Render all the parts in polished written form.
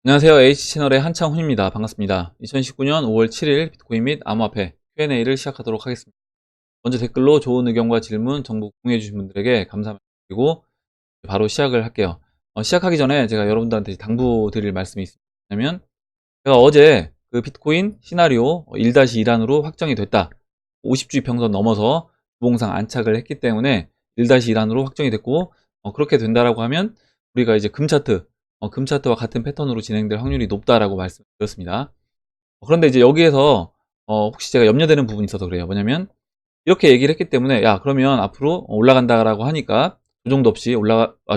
안녕하세요. H채널의 한창훈입니다. 반갑습니다. 2019년 5월 7일 비트코인 및 암호화폐 Q&A를 시작하도록 하겠습니다. 먼저 댓글로 좋은 의견과 질문, 정보 공유해주신 분들에게 감사드리고 바로 시작을 할게요. 시작하기 전에 제가 여러분들한테 당부드릴 말씀이 있습니다. 왜냐면 제가 어제 그 비트코인 시나리오 1-1안으로 확정이 됐다. 50주의 평선 넘어서 주봉상 안착을 했기 때문에 1-1안으로 확정이 됐고, 그렇게 된다라고 하면 우리가 이제 금차트와 같은 패턴으로 진행될 확률이 높다라고 말씀드렸습니다. 그런데 이제 여기에서 혹시 제가 염려되는 부분이 있어서 그래요. 뭐냐면 이렇게 얘기를 했기 때문에 야 그러면 앞으로 올라간다라고 하니까 조정도 없이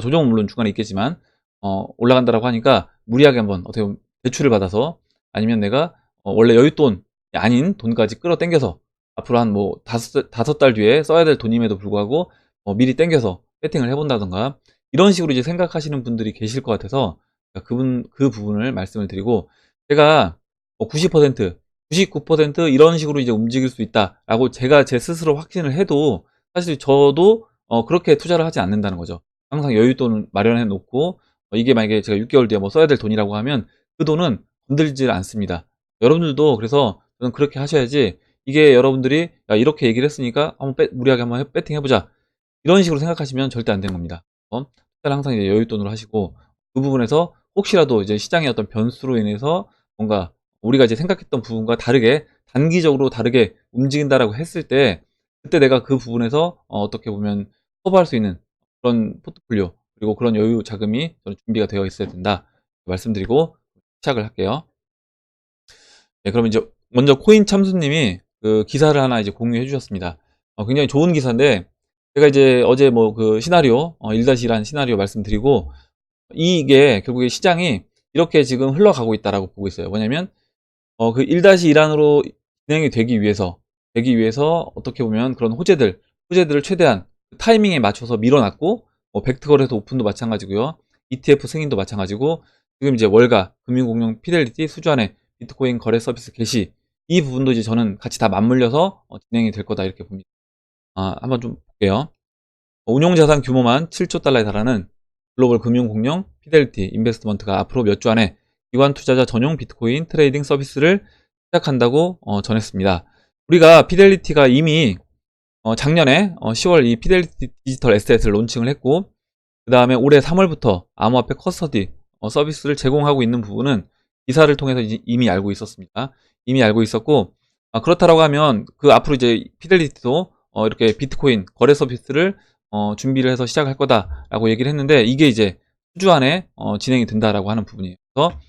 조정은 물론 중간에 있겠지만 올라간다라고 하니까 무리하게 한번 어떻게 보면 대출을 받아서 아니면 내가 원래 여윳돈이 아닌 돈까지 끌어당겨서 앞으로 한 뭐 다섯 달 뒤에 써야 될 돈임에도 불구하고 미리 당겨서 배팅을 해본다던가 이런 식으로 이제 생각하시는 분들이 계실 것 같아서 그 부분을 말씀을 드리고 제가 90%, 99% 이런 식으로 이제 움직일 수 있다라고 제가 제 스스로 확신을 해도 사실 저도 그렇게 투자를 하지 않는다는 거죠. 항상 여윳돈을 마련해 놓고 이게 만약에 제가 6개월 뒤에 뭐 써야 될 돈이라고 하면 그 돈은 건들질 않습니다. 여러분들도 그래서 저는 그렇게 하셔야지 이게 여러분들이 야, 이렇게 얘기를 했으니까 무리하게 한번 배팅 해보자 이런 식으로 생각하시면 절대 안 되는 겁니다. 투자를 항상 이제 여윳돈으로 하시고 그 부분에서 혹시라도 이제 시장의 어떤 변수로 인해서 뭔가 우리가 이제 생각했던 부분과 다르게 단기적으로 다르게 움직인다라고 했을 때 그때 내가 그 부분에서 어떻게 보면 커버할 수 있는 그런 포트폴리오 그리고 그런 여유 자금이 저는 준비가 되어 있어야 된다 말씀드리고 시작을 할게요. 네, 그럼 이제 먼저 코인 참수님이 그 기사를 하나 이제 공유해 주셨습니다. 굉장히 좋은 기사인데 제가 이제 어제 뭐 그 시나리오 1-1한 시나리오 말씀드리고 이게 결국에 시장이 이렇게 지금 흘러가고 있다라고 보고 있어요. 뭐냐면 그 1-1안으로 진행이 되기 위해서 어떻게 보면 그런 호재들을 최대한 타이밍에 맞춰서 밀어놨고, 벡터거래소 오픈도 마찬가지고요. ETF 승인도 마찬가지고, 지금 이제 월가, 금융공룡 피델리티 수주안의 비트코인 거래 서비스 개시, 이 부분도 이제 저는 같이 다 맞물려서 진행이 될 거다 이렇게 봅니다. 한번 좀 볼게요. 운용자산 규모만 7조 달러에 달하는 글로벌 금융공룡 피델리티 인베스트먼트가 앞으로 몇 주 안에 기관 투자자 전용 비트코인 트레이딩 서비스를 시작한다고 전했습니다. 우리가 피델리티가 이미 작년에 10월 이 피델리티 디지털 에셋을 론칭을 했고 그 다음에 올해 3월부터 암호화폐 커스터디 서비스를 제공하고 있는 부분은 기사를 통해서 이미 알고 있었습니다. 이미 알고 있었고 그렇다라고 하면 그 앞으로 이제 피델리티도 이렇게 비트코인 거래 서비스를 준비를 해서 시작할 거다라고 얘기를 했는데 이게 이제 수주 안에 진행이 된다라고 하는 부분이에요. 그래서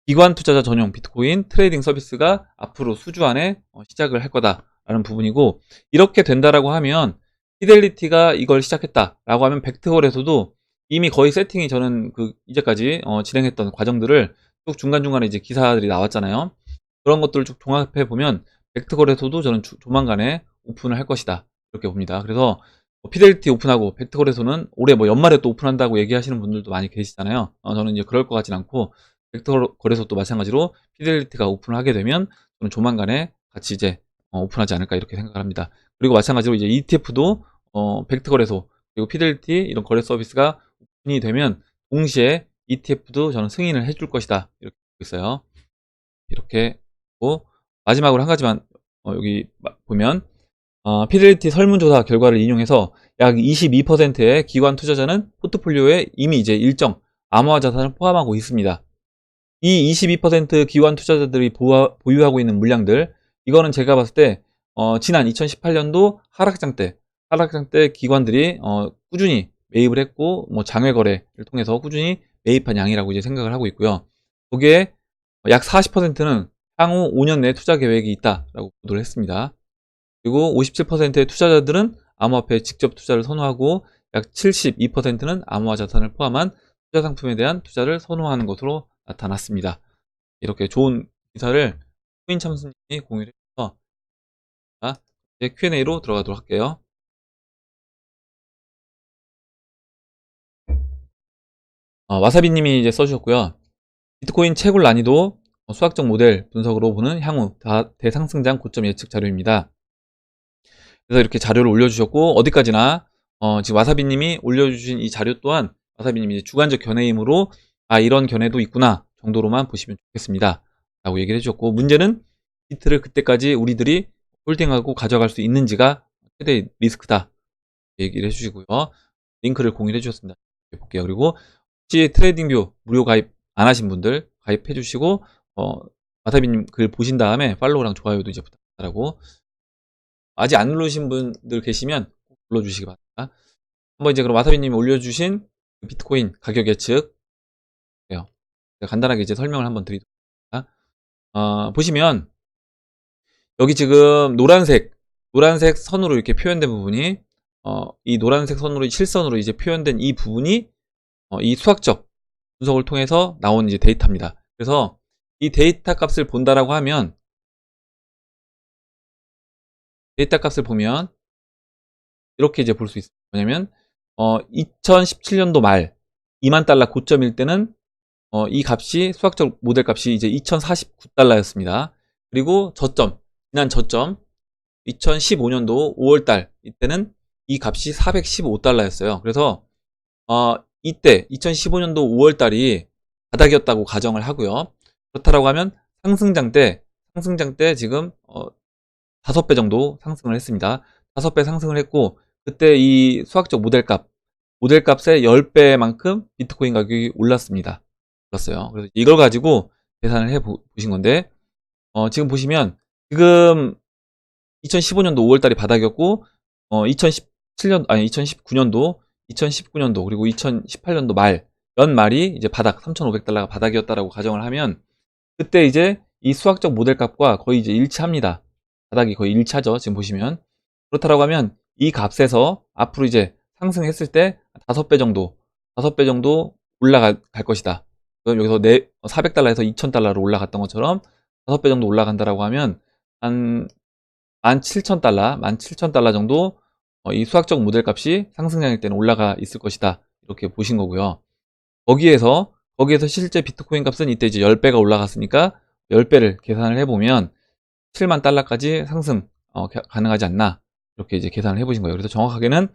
기관 투자자 전용 비트코인 트레이딩 서비스가 앞으로 수주 안에 시작을 할 거다라는 부분이고 이렇게 된다라고 하면 피델리티가 이걸 시작했다라고 하면 벡터거래소도 이미 거의 세팅이 저는 그 이제까지 진행했던 과정들을 쭉 중간중간에 이제 기사들이 나왔잖아요. 그런 것들을 쭉 종합해 보면 벡터거래소도 저는 조만간에 오픈을 할 것이다 이렇게 봅니다. 그래서 피델리티 오픈하고 벡터거래소는 올해 뭐 연말에 또 오픈한다고 얘기하시는 분들도 많이 계시잖아요. 저는 이제 그럴 것 같진 않고 벡터 거래소도 마찬가지로 피델리티가 오픈을 하게 되면 저는 조만간에 같이 이제 오픈하지 않을까 이렇게 생각을 합니다. 그리고 마찬가지로 이제 ETF도 벡터 거래소 그리고 피델리티 이런 거래 서비스가 오픈이 되면 동시에 ETF도 저는 승인을 해줄 것이다 이렇게 보고 있어요. 이렇게 하고 마지막으로 한 가지만 여기 보면 피델리티 설문조사 결과를 인용해서 약 22%의 기관 투자자는 포트폴리오에 이미 이제 일정 암호화 자산을 포함하고 있습니다. 이 22% 기관 투자자들이 보유하고 있는 물량들 이거는 제가 봤을 때 지난 2018년도 하락장 때 기관들이 꾸준히 매입을 했고 뭐 장외 거래를 통해서 꾸준히 매입한 양이라고 이제 생각을 하고 있고요. 거기에 약 40%는 향후 5년 내 투자 계획이 있다라고 보도를 했습니다. 그리고 57%의 투자자들은 암호화폐에 직접 투자를 선호하고 약 72%는 암호화 자산을 포함한 투자 상품에 대한 투자를 선호하는 것으로 나타났습니다. 이렇게 좋은 기사를 코인 참수님이 공유를 해서 이제 Q&A로 들어가도록 할게요. 와사비님이 이제 써주셨고요. 비트코인 채굴 난이도 수학적 모델 분석으로 보는 향후 대상승장 고점 예측 자료입니다. 그래서 이렇게 자료를 올려주셨고 어디까지나 지금 와사비님이 올려주신 이 자료 또한 와사비님이 주관적 견해이므로 이런 견해도 있구나 정도로만 보시면 좋겠습니다. 라고 얘기를 해주셨고, 문제는 비트를 그때까지 우리들이 홀딩하고 가져갈 수 있는지가 최대 리스크다. 얘기를 해주시고요. 링크를 공유해 주셨습니다. 볼게요. 그리고 혹시 트레이딩뷰 무료 가입 안 하신 분들 가입해 주시고, 마사비님 글 보신 다음에 팔로우랑 좋아요도 이제 부탁드리고, 아직 안 누르신 분들 계시면 꼭 눌러주시기 바랍니다. 한번 이제 그럼 마사비님이 올려주신 비트코인 가격 예측, 간단하게 이제 설명을 한번 드리도록 하겠습니다. 보시면, 여기 지금 노란색 선으로 이렇게 표현된 부분이, 이 노란색 선으로, 실선으로 이제 표현된 이 부분이, 이 수학적 분석을 통해서 나온 이제 데이터입니다. 그래서 이 데이터 값을 본다라고 하면, 데이터 값을 보면, 이렇게 이제 볼 수 있어요. 뭐냐면, 2017년도 말, 2만 달러 고점일 때는, 이 값이, 수학적 모델 값이 이제 2049달러였습니다. 그리고 지난 저점, 2015년도 5월달, 이때는 이 값이 415달러였어요. 그래서, 이때, 2015년도 5월달이 바닥이었다고 가정을 하고요. 그렇다라고 하면, 상승장 때 지금, 5배 정도 상승을 했습니다. 5배 상승을 했고, 그때 이 수학적 모델값의 10배만큼 비트코인 가격이 올랐습니다. 올랐어요. 그래서 이걸 가지고 계산을 해 보신 건데, 지금 보시면, 지금 2015년도 5월달이 바닥이었고, 2019년도, 그리고 2018년도 연말이 이제 바닥, 3,500달러가 바닥이었다라고 가정을 하면, 그때 이제 이 수학적 모델 값과 거의 이제 일치합니다. 바닥이 거의 일치하죠. 지금 보시면. 그렇다라고 하면 이 값에서 앞으로 이제 상승했을 때 5배 정도 올라갈 것이다. 그럼 여기서 400달러에서 2000달러로 올라갔던 것처럼 5배 정도 올라간다라고 하면 한 17,000달러 정도 이 수학적 모델 값이 상승장일 때는 올라가 있을 것이다. 이렇게 보신 거고요. 거기에서 실제 비트코인 값은 이때 이제 10배가 올라갔으니까 10배를 계산을 해보면 7만 달러까지 상승 가능하지 않나, 이렇게 이제 계산을 해보신 거예요. 그래서 정확하게는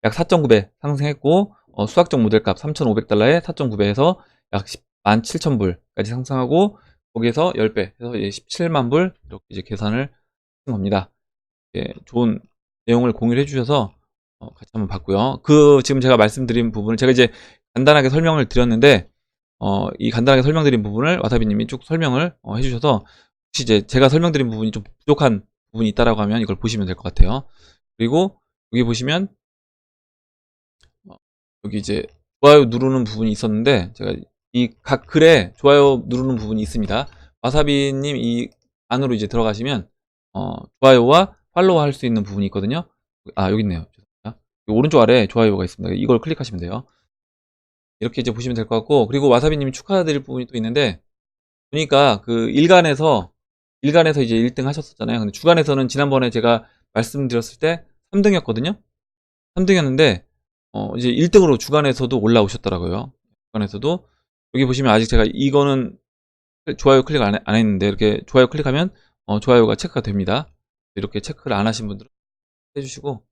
약 4.9배 상승했고, 수학적 모델값 3,500달러에 4.9배에서 약 17,000불까지 상승하고, 거기에서 10배 해서 17만 불, 이렇게 이제 계산을 한 겁니다. 좋은 내용을 공유를 해주셔서 같이 한번 봤고요. 지금 제가 말씀드린 부분을 제가 이제 간단하게 설명을 드렸는데, 이 간단하게 설명드린 부분을 와사비님이 쭉 설명을 해주셔서, 혹시 이제 제가 설명드린 부분이 좀 부족한 부분이 있다라고 하면 이걸 보시면 될 것 같아요. 그리고 여기 보시면, 여기 이제 좋아요 누르는 부분이 있었는데, 제가 이 각 글에 좋아요 누르는 부분이 있습니다. 와사비님 이 안으로 이제 들어가시면, 좋아요와 팔로우 할 수 있는 부분이 있거든요. 여기 있네요. 죄송합니다. 오른쪽 아래에 좋아요가 있습니다. 이걸 클릭하시면 돼요. 이렇게 이제 보시면 될 것 같고, 그리고 와사비님이 축하드릴 부분이 또 있는데, 보니까 그 일간에서 이제 1등 하셨었잖아요. 근데 주간에서는 지난번에 제가 말씀드렸을 때 3등이었거든요. 3등이었는데, 이제 1등으로 주간에서도 올라오셨더라고요. 주간에서도. 여기 보시면 아직 제가 이거는 좋아요 클릭 안 했는데, 이렇게 좋아요 클릭하면, 좋아요가 체크가 됩니다. 이렇게 체크를 안 하신 분들은 해주시고,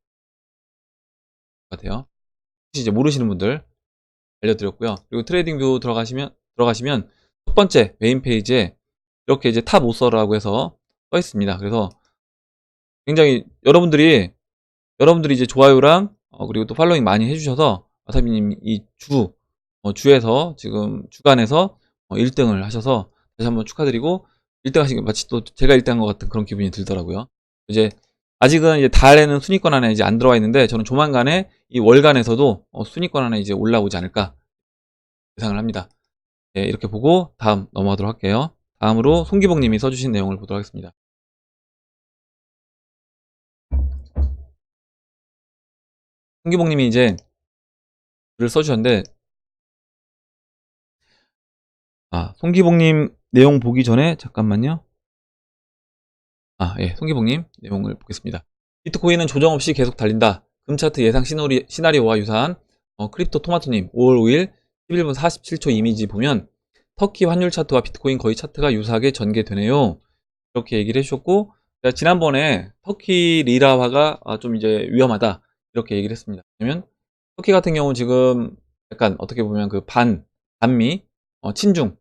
같아요. 혹시 이제 모르시는 분들 알려드렸고요. 그리고 트레이딩 뷰 들어가시면 첫 번째 메인 페이지에 이렇게 이제 탑 오서라고 해서 써 있습니다. 그래서 굉장히 여러분들이 이제 좋아요랑 그리고 또 팔로잉 많이 해주셔서 와사비님 이 주에서 지금 주간에서 1등을 하셔서 다시 한번 축하드리고, 1등 하신 게 마치 또 제가 1등 한 것 같은 그런 기분이 들더라고요. 이제 아직은 이제 달에는 순위권 안에 이제 안 들어와 있는데, 저는 조만간에 이 월간에서도 순위권 안에 이제 올라오지 않을까 예상을 합니다. 네, 이렇게 보고 다음 넘어가도록 할게요. 다음으로 송기복님이 써주신 내용을 보도록 하겠습니다. 송기복님이 이제 글을 써주셨는데, 송기복님 내용 보기 전에 잠깐만요. 예, 송기복님 내용을 보겠습니다. 비트코인은 조정 없이 계속 달린다. 금차트 예상 시나리오와 유사한 크립토 토마토님 5월 5일 11분 47초 이미지 보면 터키 환율 차트와 비트코인 거의 차트가 유사하게 전개되네요. 이렇게 얘기를 해주셨고, 제가 지난번에 터키 리라화가 좀 이제 위험하다, 이렇게 얘기를 했습니다. 왜냐면 터키 같은 경우 지금 약간 어떻게 보면 그 반미 친중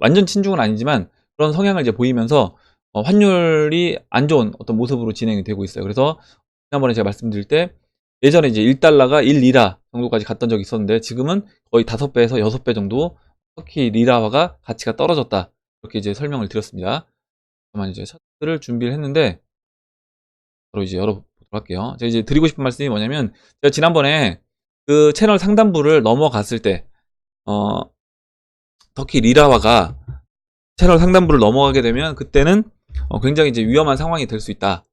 완전 친중은 아니지만 그런 성향을 이제 보이면서 환율이 안 좋은 어떤 모습으로 진행이 되고 있어요. 그래서 지난번에 제가 말씀드릴 때 예전에 이제 1달러가 1리라 정도까지 갔던 적이 있었는데 지금은 거의 5배에서 6배 정도 터키 리라화가 가치가 떨어졌다. 이렇게 이제 설명을 드렸습니다. 그만 이제 차트를 준비를 했는데 바로 이제 열어보도록 할게요. 제가 이제 드리고 싶은 말씀이 뭐냐면 제가 지난번에 그 채널 상단부를 넘어갔을 때 터키 리라화가 채널 상단부를 넘어가게 되면 그때는 굉장히 이제 위험한 상황이 될 수 있다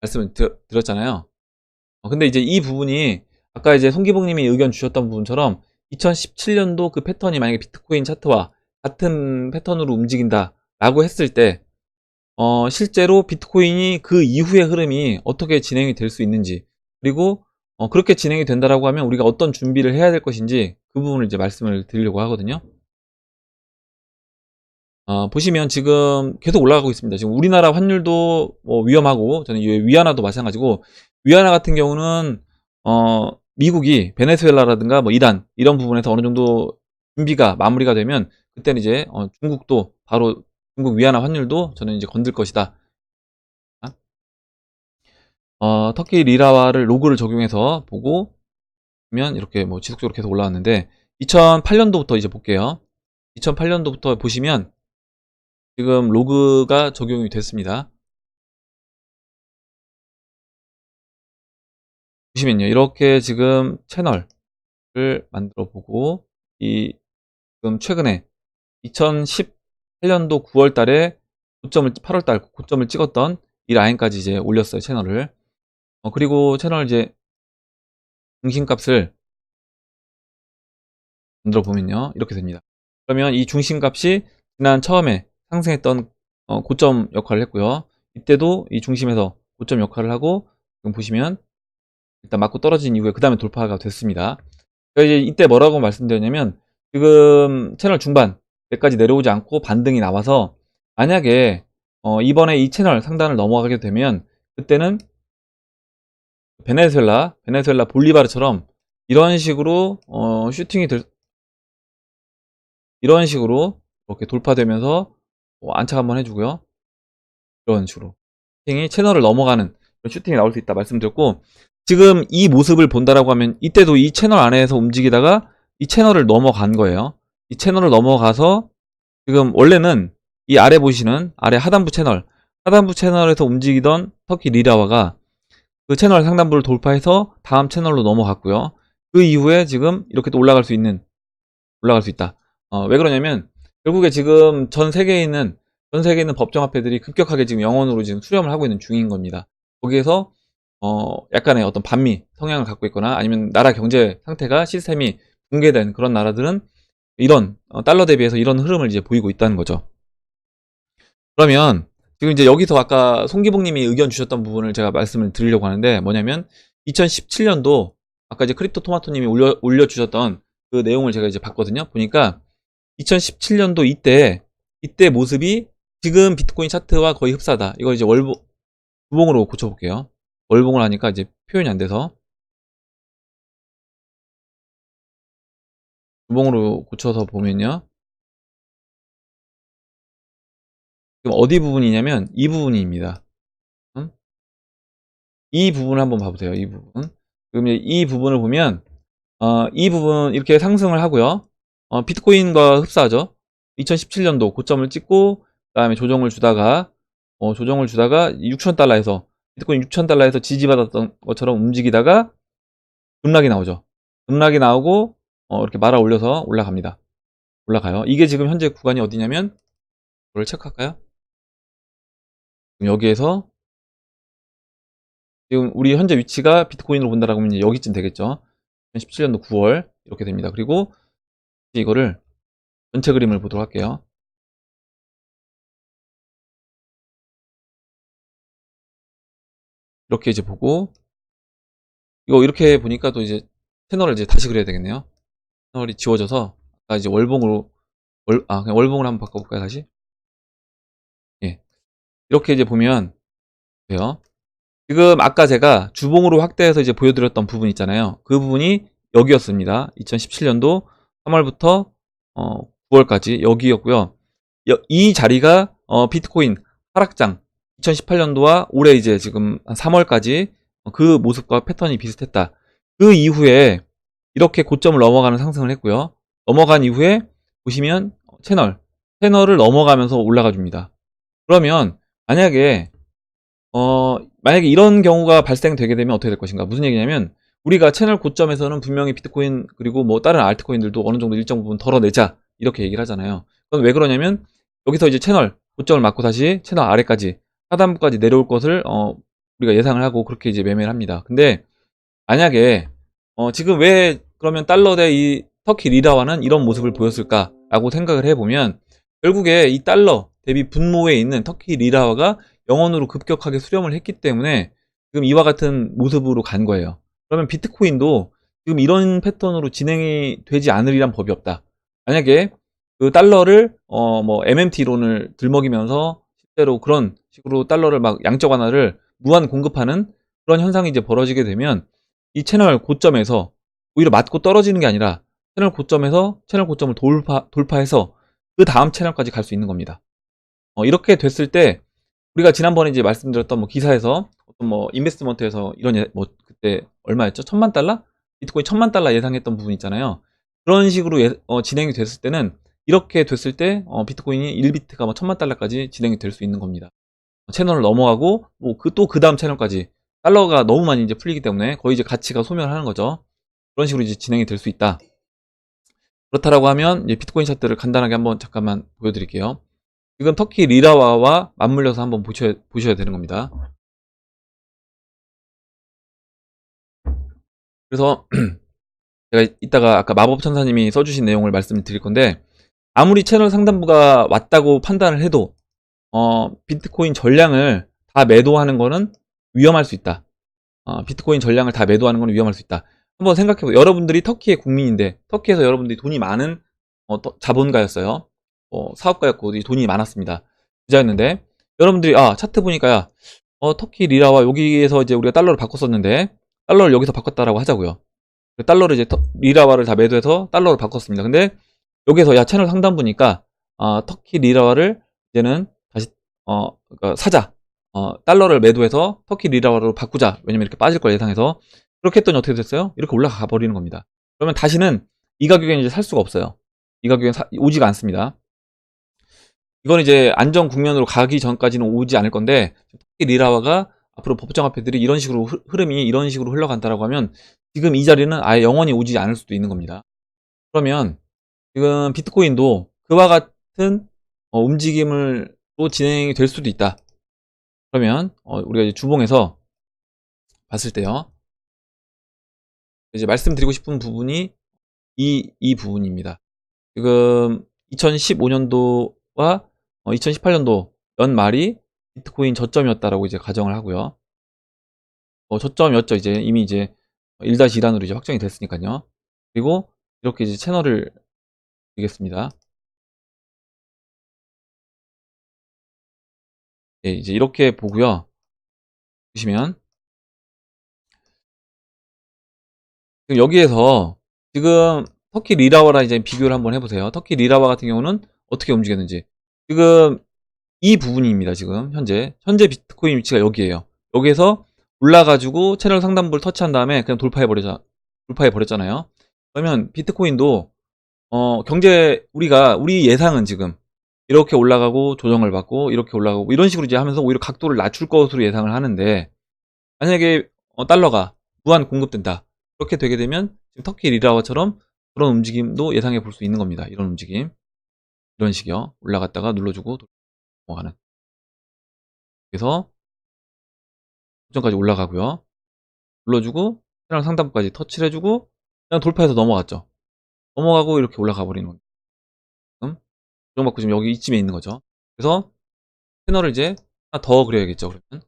말씀을 드렸잖아요. 근데 이제 이 부분이 아까 이제 송기봉님이 의견 주셨던 부분처럼 2017년도 그 패턴이 만약에 비트코인 차트와 같은 패턴으로 움직인다 라고 했을 때 실제로 비트코인이 그 이후의 흐름이 어떻게 진행이 될 수 있는지, 그리고 그렇게 진행이 된다라고 하면 우리가 어떤 준비를 해야 될 것인지 그 부분을 이제 말씀을 드리려고 하거든요. 보시면 지금 계속 올라가고 있습니다. 지금 우리나라 환율도 위험하고, 저는 위안화도 마찬가지고, 위안화 같은 경우는 미국이 베네수엘라라든가 뭐 이란 이런 부분에서 어느 정도 준비가 마무리가 되면 그때는 이제 중국도 바로 중국 위안화 환율도 저는 이제 건들 것이다. 터키 리라화를 로그를 적용해서 보고 보면 이렇게 뭐 지속적으로 계속 올라왔는데 2008년도부터 이제 볼게요. 2008년도부터 보시면 지금 로그가 적용이 됐습니다. 보시면요, 이렇게 지금 채널을 만들어 보고 지금 최근에 2018년도 9월 달에 8월 달 고점을 찍었던 이 라인까지 이제 올렸어요, 채널을. 그리고 채널 이제 중심값을 만들어 보면요, 이렇게 됩니다. 그러면 이 중심값이 지난 처음에 상승했던 고점 역할을 했고요. 이때도 이 중심에서 고점 역할을 하고, 지금 보시면 일단 맞고 떨어진 이후에 그 다음에 돌파가 됐습니다. 제가 이제 이때 뭐라고 말씀드렸냐면, 지금 채널 중반 여기까지 내려오지 않고 반등이 나와서 만약에 이번에 이 채널 상단을 넘어가게 되면 그때는 베네수엘라 볼리바르처럼 이런 식으로 이런 식으로 이렇게 돌파되면서 안착 한번 해주고요. 이런 식으로 슈팅이 채널을 넘어가는 그런 슈팅이 나올 수 있다 말씀드렸고, 지금 이 모습을 본다라고 하면 이때도 이 채널 안에서 움직이다가 이 채널을 넘어간 거예요. 이 채널을 넘어가서 지금 원래는 이 아래 보시는 아래 하단부 채널에서 움직이던 터키 리라화가 그 채널 상단부를 돌파해서 다음 채널로 넘어갔고요. 그 이후에 지금 이렇게 또 올라갈 수 있다. 왜 그러냐면 결국에 지금 전 세계에 있는 법정화폐들이 급격하게 지금 영원으로 지금 수렴을 하고 있는 중인 겁니다. 거기에서 약간의 어떤 반미 성향을 갖고 있거나 아니면 나라 경제 상태가 시스템이 붕괴된 그런 나라들은 이런 달러 대비해서 이런 흐름을 이제 보이고 있다는 거죠. 그러면 지금 이제 여기서 아까 송기봉님이 의견 주셨던 부분을 제가 말씀을 드리려고 하는데, 뭐냐면 2017년도 아까 이제 크립토 토마토님이 올려주셨던 그 내용을 제가 이제 봤거든요. 보니까 2017년도 이때 모습이 지금 비트코인 차트와 거의 흡사하다. 이거 이제 주봉으로 고쳐볼게요. 월봉을 하니까 이제 표현이 안 돼서 주봉으로 고쳐서 보면요, 지금 어디 부분이냐면 이 부분입니다. 이 부분을 한번 봐보세요. 이 부분. 그럼 이 부분을 보면 이 부분 이렇게 상승을 하고요. 비트코인과 흡사하죠. 2017년도 고점을 찍고 그 다음에 조정을 주다가 6,000달러에서 비트코인 6,000달러에서 지지받았던 것처럼 움직이다가 급락이 나오죠. 급락이 나오고 이렇게 말아 올려서 올라가요. 이게 지금 현재 구간이 어디냐면 이걸 체크할까요? 여기에서 지금 우리 현재 위치가 비트코인으로 본다라고 하면 여기쯤 되겠죠. 2017년도 9월 이렇게 됩니다. 그리고 이거를 전체 그림을 보도록 할게요. 이렇게 이제 보고, 이거 이렇게 보니까 또 이제 채널을 이제 다시 그려야 되겠네요. 채널이 지워져서 아까 이제 그냥 월봉을 한번 바꿔볼까요, 다시? 예. 이렇게 이제 보면 돼요. 지금 아까 제가 주봉으로 확대해서 이제 보여드렸던 부분 있잖아요. 그 부분이 여기였습니다. 2017년도 3월부터 9월까지 여기였고요. 이 자리가 비트코인 하락장 2018년도와 올해 이제 지금 한 3월까지 그 모습과 패턴이 비슷했다. 그 이후에 이렇게 고점을 넘어가는 상승을 했고요. 넘어간 이후에 보시면 채널을 넘어가면서 올라가 줍니다. 그러면 만약에 이런 경우가 발생되게 되면 어떻게 될 것인가? 무슨 얘기냐면 우리가 채널 고점에서는 분명히 비트코인 그리고 뭐 다른 알트코인들도 어느 정도 일정 부분 덜어내자 이렇게 얘기를 하잖아요. 그건 왜 그러냐면 여기서 이제 채널 고점을 맞고 다시 채널 아래까지 하단부까지 내려올 것을 우리가 예상을 하고 그렇게 이제 매매를 합니다. 근데 만약에 지금 왜 그러면 달러 대 이 터키 리라와는 이런 모습을 보였을까라고 생각을 해보면 결국에 이 달러 대비 분모에 있는 터키 리라화가 영원으로 급격하게 수렴을 했기 때문에 지금 이와 같은 모습으로 간 거예요. 그러면 비트코인도 지금 이런 패턴으로 진행이 되지 않으리란 법이 없다. 만약에 그 달러를 뭐 MMT론을 들먹이면서 실제로 그런 식으로 달러를 막 양적 완화를 무한 공급하는 그런 현상이 이제 벌어지게 되면 이 채널 고점에서 오히려 맞고 떨어지는 게 아니라 채널 고점에서 채널 고점을 돌파해서 그 다음 채널까지 갈 수 있는 겁니다. 이렇게 됐을 때 우리가 지난번에 이제 말씀드렸던 뭐 기사에서 어떤 뭐 인베스트먼트에서 이런 뭐 그때 얼마였죠? 1000만 달러? 비트코인 1000만 달러 예상했던 부분 있잖아요. 그런 식으로 진행이 됐을 때는 이렇게 됐을 때 비트코인이 1비트가 뭐 1000만 달러까지 진행이 될 수 있는 겁니다. 채널을 넘어가고 뭐 또 그 다음 채널까지 달러가 너무 많이 이제 풀리기 때문에 거의 이제 가치가 소멸하는 거죠. 그런 식으로 이제 진행이 될 수 있다. 그렇다라고 하면 이제 비트코인 차트를 간단하게 한번 잠깐만 보여드릴게요. 지금 터키 리라와와 맞물려서 한번 보셔야 되는 겁니다. 그래서 제가 이따가 아까 마법천사님이 써주신 내용을 말씀드릴 건데 아무리 채널 상단부가 왔다고 판단을 해도 비트코인 전량을 다 매도하는 거는 위험할 수 있다. 비트코인 전량을 다 매도하는 건 위험할 수 있다. 한번 생각해보세요. 여러분들이 터키의 국민인데 터키에서 여러분들이 돈이 많은 자본가였어요. 사업가였고 돈이 많았습니다. 부자였는데 여러분들이 차트 보니까 터키 리라와 여기에서 이제 우리가 달러를 바꿨었는데 달러를 여기서 바꿨다라고 하자고요. 달러를 이제 리라화를 다 매도해서 달러로 바꿨습니다. 근데 여기서 야 채널 상단부니까 터키 리라화를 이제는 다시 그러니까 사자. 달러를 매도해서 터키 리라화로 바꾸자. 왜냐면 이렇게 빠질 걸 예상해서 그렇게 했더니 어떻게 됐어요? 이렇게 올라가 버리는 겁니다. 그러면 다시는 이 가격에 이제 살 수가 없어요. 이 가격에 오지가 않습니다. 이건 이제 안정 국면으로 가기 전까지는 오지 않을 건데 터키 리라화가 앞으로 법정화폐들이 이런 식으로 흐름이 이런 식으로 흘러간다라고 하면 지금 이 자리는 아예 영원히 오지 않을 수도 있는 겁니다. 그러면 지금 비트코인도 그와 같은 움직임을 또 진행이 될 수도 있다. 그러면 우리가 이제 주봉에서 봤을 때요. 이제 말씀드리고 싶은 부분이 이 부분입니다. 지금 2015년도와 2018년도 연말이 비트코인 저점이었다라고 이제 가정을 하고요. 저점이었죠. 이미 이제 1-2단으로 이제 확정이 됐으니까요. 그리고 이렇게 이제 채널을 드리겠습니다. 예, 이제 이렇게 보고요. 보시면 지금 여기에서 지금 터키 리라와랑 이제 비교를 한번 해보세요. 터키 리라와 같은 경우는 어떻게 움직였는지 지금 이 부분입니다. 지금 현재 비트코인 위치가 여기에요. 여기에서 올라가지고 채널 상단부를 터치한 다음에 그냥 돌파해버렸잖아요. 그러면 비트코인도 우리 예상은 지금 이렇게 올라가고 조정을 받고 이렇게 올라가고 이런 식으로 이제 하면서 오히려 각도를 낮출 것으로 예상을 하는데 만약에 달러가 무한 공급된다. 그렇게 되게 되면 지금 터키 리라와처럼 그런 움직임도 예상해 볼 수 있는 겁니다. 이런 움직임. 이런 식이요. 올라갔다가 눌러주고 넘어가는. 그래서 고점까지 올라가고요. 눌러주고 채널 상단부까지 터치를 해주고 그냥 돌파해서 넘어갔죠. 넘어가고 이렇게 올라가 버리는 겁니다. 고정받고 지금 여기 이쯤에 있는 거죠. 그래서 채널을 이제 하나 더 그려야겠죠. 그러면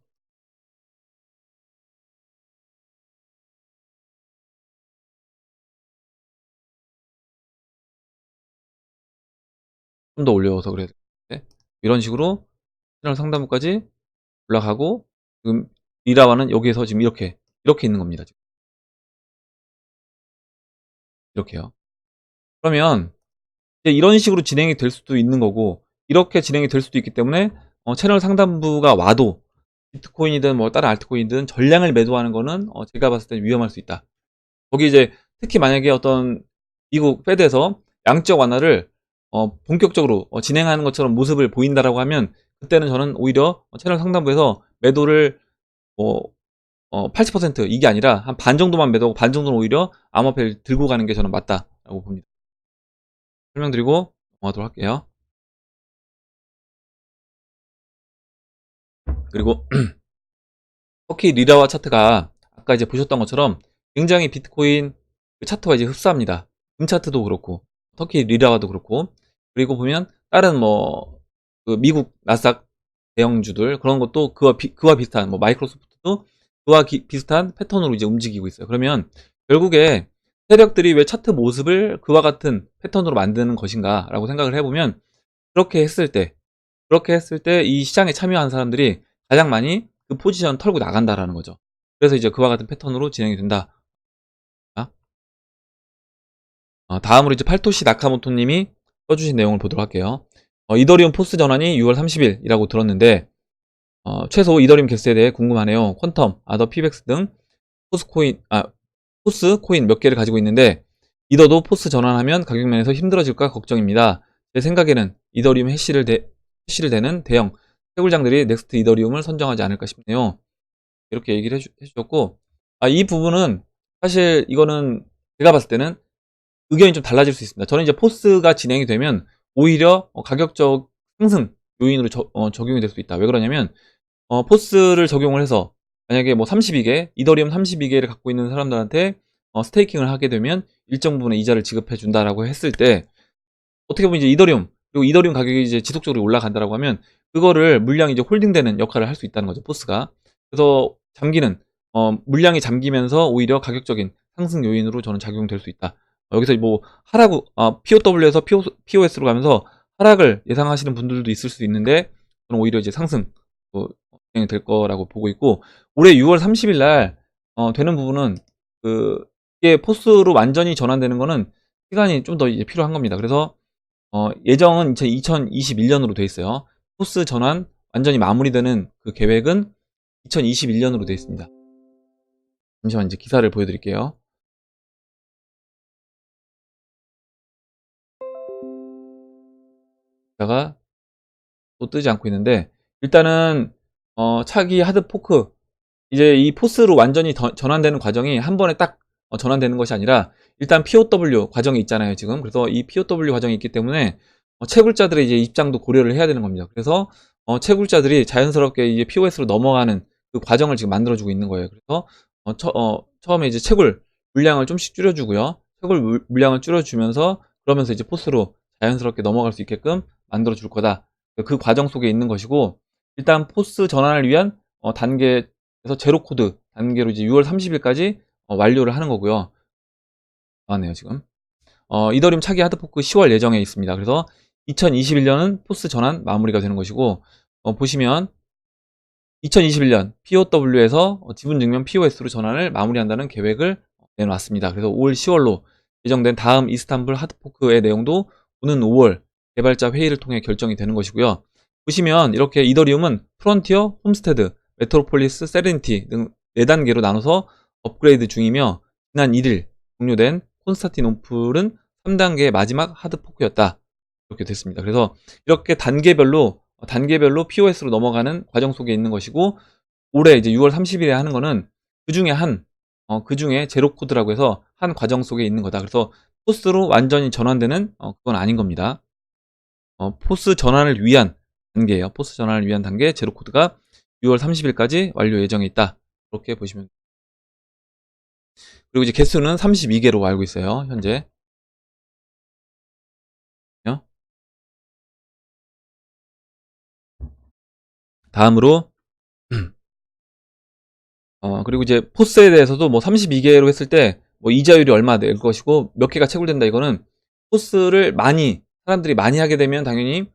좀 더 올려서 그래야 되는데 이런 식으로 채널 상단부까지 올라가고 지금 리라와는 여기에서 지금 이렇게 있는 겁니다. 지금. 이렇게요. 그러면 이제 이런 식으로 진행이 될 수도 있는 거고 이렇게 진행이 될 수도 있기 때문에 채널 상단부가 와도 비트코인이든 뭐 다른 알트코인이든 전량을 매도하는 거는 제가 봤을 때 위험할 수 있다. 거기 이제 특히 만약에 어떤 미국 페드에서 양적 완화를 본격적으로 진행하는 것처럼 모습을 보인다라고 하면 그때는 저는 오히려 채널 상단부에서 매도를 80% 이게 아니라 한 반 정도만 매도하고 반 정도는 오히려 암호화폐를 들고 가는 게 저는 맞다라고 봅니다. 설명드리고 넘어가도록 할게요. 그리고 터키 리라와 차트가 아까 이제 보셨던 것처럼 굉장히 비트코인 그 차트와 이제 흡사합니다. 금 차트도 그렇고 터키 리라와도 그렇고 그리고 보면 다른 그 미국 나스닥 대형주들 그런 것도 그와 비슷한 마이크로소프트도 그와 비슷한 패턴으로 이제 움직이고 있어요. 그러면 결국에 세력들이 왜 차트 모습을 그와 같은 패턴으로 만드는 것인가 라고 생각을 해보면 그렇게 했을 때 이 시장에 참여한 사람들이 가장 많이 그 포지션 털고 나간다라는 거죠. 그래서 이제 그와 같은 패턴으로 진행이 된다. 다음으로 이제 팔토시 나카모토님이 써주신 내용을 보도록 할게요. 이더리움 포스 전환이 6월 30일이라고 들었는데 최소 이더리움 개수에 대해 궁금하네요. 퀀텀, 아더 피백스 등 포스 코인 몇 개를 가지고 있는데 이더도 포스 전환하면 가격 면에서 힘들어질까 걱정입니다. 제 생각에는 이더리움 해시를 대는 대형 채굴장들이 넥스트 이더리움을 선정하지 않을까 싶네요. 이렇게 얘기를 해주셨고 이 부분은 사실 이거는 제가 봤을 때는 의견이 좀 달라질 수 있습니다. 저는 이제 포스가 진행이 되면 오히려 가격적 상승 요인으로 적용이 될 수 있다. 왜 그러냐면 포스를 적용을 해서 만약에 뭐 32개, 이더리움 32개를 갖고 있는 사람들한테 스테이킹을 하게 되면 일정 부분의 이자를 지급해 준다라고 했을 때 어떻게 보면 이제 그리고 이더리움 가격이 이제 지속적으로 올라간다라고 하면 그거를 물량이 이제 홀딩되는 역할을 할 수 있다는 거죠, 포스가. 그래서 물량이 잠기면서 오히려 가격적인 상승 요인으로 저는 작용될 수 있다. 여기서 뭐 POW에서 POS로 가면서 하락을 예상하시는 분들도 있을 수 있는데 저는 오히려 이제 상승 진행이 될 거라고 보고 있고 올해 6월 30일 날 되는 부분은 이게 포스로 완전히 전환되는 거는 시간이 좀 더 이제 필요한 겁니다. 그래서 예정은 2021년으로 돼 있어요. 포스 전환 완전히 마무리되는 그 계획은 2021년으로 돼 있습니다. 잠시만 이제 기사를 보여드릴게요. 기사가 또 뜨지 않고 있는데 일단은 차기 하드 포크 이제 이 포스로 완전히 전환되는 과정이 한 번에 딱 전환되는 것이 아니라 일단 POW 과정이 있잖아요 지금. 그래서 이 POW 과정이 있기 때문에 채굴자들의 이제 입장도 고려를 해야 되는 겁니다. 그래서 채굴자들이 자연스럽게 이제 POS로 넘어가는 그 과정을 지금 만들어주고 있는 거예요. 그래서 처음에 이제 채굴 물량을 좀씩 줄여주고요. 채굴 물량을 줄여주면서 그러면서 이제 포스로 자연스럽게 넘어갈 수 있게끔 만들어줄 거다. 그 과정 속에 있는 것이고 일단 포스 전환을 위한 단계에서 제로 코드 단계로 이제 6월 30일까지 완료를 하는 거고요. 나왔네요 지금. 이더리움 차기 하드포크 10월 예정에 있습니다. 그래서 2021년은 포스 전환 마무리가 되는 것이고 보시면 2021년 POW에서 지분증명 POS로 전환을 마무리한다는 계획을 내놨습니다. 그래서 5월 10월로 예정된 다음 이스탄불 하드포크의 내용도 오는 5월 개발자 회의를 통해 결정이 되는 것이고요. 보시면 이렇게 이더리움은 프론티어, 홈스테드, 메트로폴리스, 세레니티 등 4단계로 나눠서 업그레이드 중이며 지난 1일 종료된 콘스탄티노플은 3단계의 마지막 하드포크였다. 이렇게 됐습니다. 그래서 이렇게 단계별로 POS로 넘어가는 과정 속에 있는 것이고 올해 이제 6월 30일에 하는 거는 그중에 제로 코드라고 해서 한 과정 속에 있는 거다. 그래서 포스로 완전히 전환되는 그건 아닌 겁니다. 포스 전환을 위한 단계예요. 포스 전환을 위한 단계 제로 코드가 6월 30일까지 완료 예정에 있다. 그렇게 보시면. 그리고 이제 개수는 32개로 알고 있어요. 현재. 다음으로 그리고 이제 포스에 대해서도 뭐 32개로 했을 때 뭐 이자율이 얼마 될 것이고 몇 개가 채굴된다. 이거는 포스를 사람들이 많이 하게 되면 당연히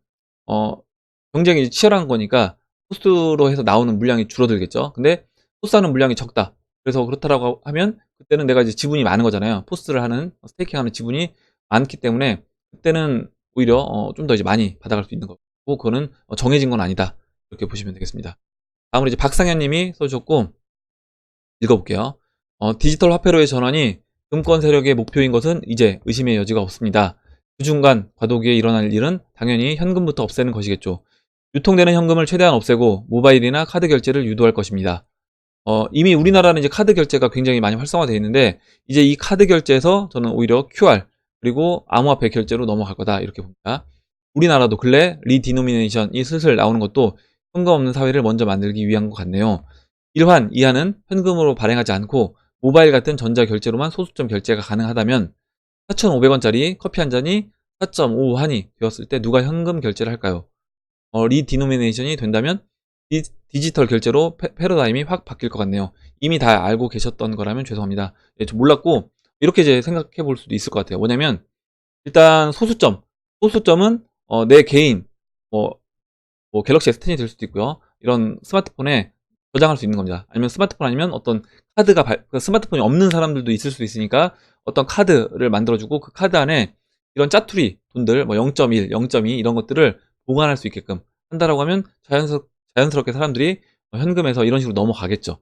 경쟁이 치열한 거니까 포스로 해서 나오는 물량이 줄어들겠죠. 근데 포스하는 물량이 적다. 그래서 그렇다라고 하면 그때는 내가 이제 지분이 많은 거잖아요. 포스를 하는 스테이킹하는 지분이 많기 때문에 그때는 오히려 좀 더 이제 많이 받아갈 수 있는 거. 그거는 정해진 건 아니다. 이렇게 보시면 되겠습니다. 다음으로 이제 박상현 님이 써주셨고, 읽어볼게요. 디지털 화폐로의 전환이 금권 세력의 목표인 것은 이제 의심의 여지가 없습니다. 그 중간 과도기에 일어날 일은 당연히 현금부터 없애는 것이겠죠. 유통되는 현금을 최대한 없애고 모바일이나 카드 결제를 유도할 것입니다. 이미 우리나라는 이제 카드 결제가 굉장히 많이 활성화되어 있는데, 이제 이 카드 결제에서 저는 오히려 QR, 그리고 암호화폐 결제로 넘어갈 거다. 이렇게 봅니다. 우리나라도 근래 리디노미네이션이 슬슬 나오는 것도 현금 없는 사회를 먼저 만들기 위한 것 같네요. 1환, 2환은 현금으로 발행하지 않고 모바일 같은 전자결제로만 소수점 결제가 가능하다면 4,500원짜리 커피 한 잔이 4.5환이 되었을 때 누가 현금 결제를 할까요? 리디노미네이션이 된다면 디지털 결제로 패러다임이 확 바뀔 것 같네요. 이미 다 알고 계셨던 거라면 죄송합니다. 예, 저 몰랐고 이렇게 이제 생각해 볼 수도 있을 것 같아요. 뭐냐면 일단 소수점은 내 개인 뭐, 뭐 갤럭시 S10이 될 수도 있고요. 이런 스마트폰에 저장할 수 있는 겁니다. 아니면 스마트폰 아니면 어떤 카드가 그 스마트폰이 없는 사람들도 있을 수 있으니까 어떤 카드를 만들어주고 그 카드 안에 이런 짜투리 돈들 뭐 0.1, 0.2 이런 것들을 보관할 수 있게끔 한다라고 하면 자연스럽게 사람들이 현금에서 이런 식으로 넘어가겠죠.